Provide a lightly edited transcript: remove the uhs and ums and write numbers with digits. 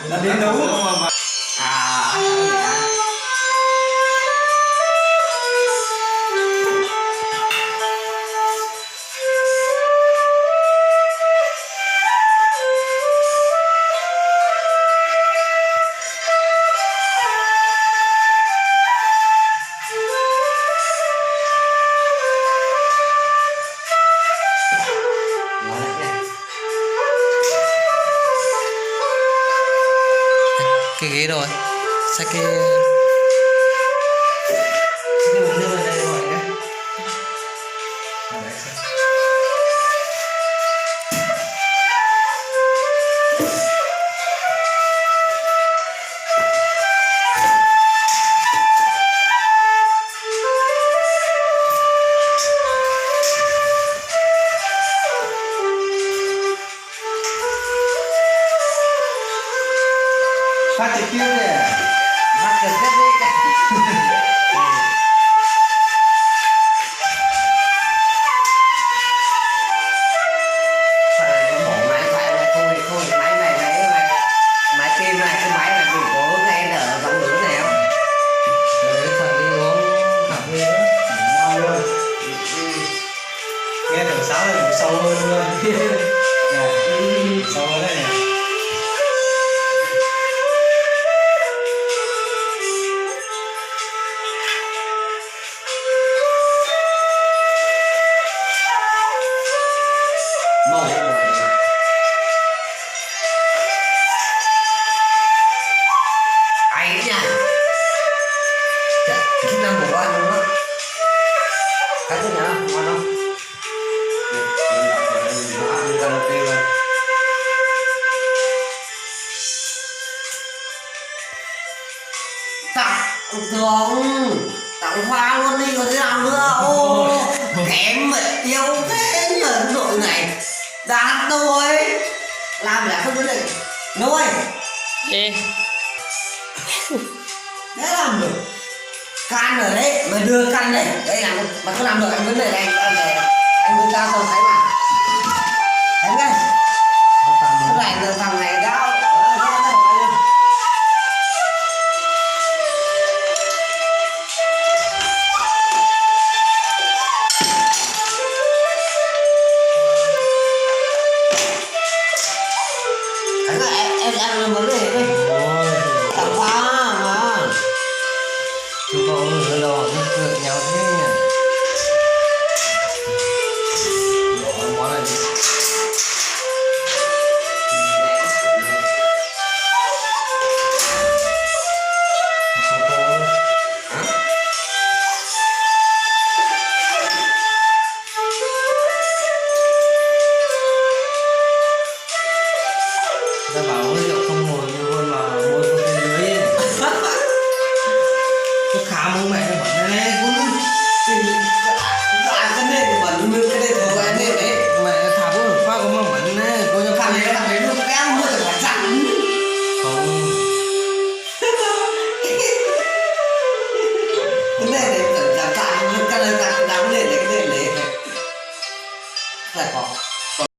là đến nấu à cái ghế rồi sao cái đưa đây rồi nhé. Phát trực tiếp đi. bắt được rất đấy phải bỏ máy phải thôi thôi máy này máy pin này cái máy là đủ có nghe đỡ giọng nữ này không đấy phải đi uống cà phê nữa. Ngon luôn. Nghe thử sáo này cũng sâu hơn luôn. Nè, sâu hơn đấy nè. nổi ấy nha chức năng của anh luôn á cái thứ nào ngon không ăn karaoke luôn tặng thường tặng hoa luôn đi còn thế nào nữa ô kém mẹ yêu thế lần đội này đạt rồi làm lại không vấn đề nuôi Ê, thế làm được can ở đấy mà đưa căn đây đây là mà không làm được anh vấn đề này anh đưa cao không thấy mà thấy ngay cái này là thằng này cao em làm vấn đề đây ôi, tặng hoa mà chúng tôi ở đâu nó cựa nhau thế nhỉ? Bỏ món này đi. Cô cô. hả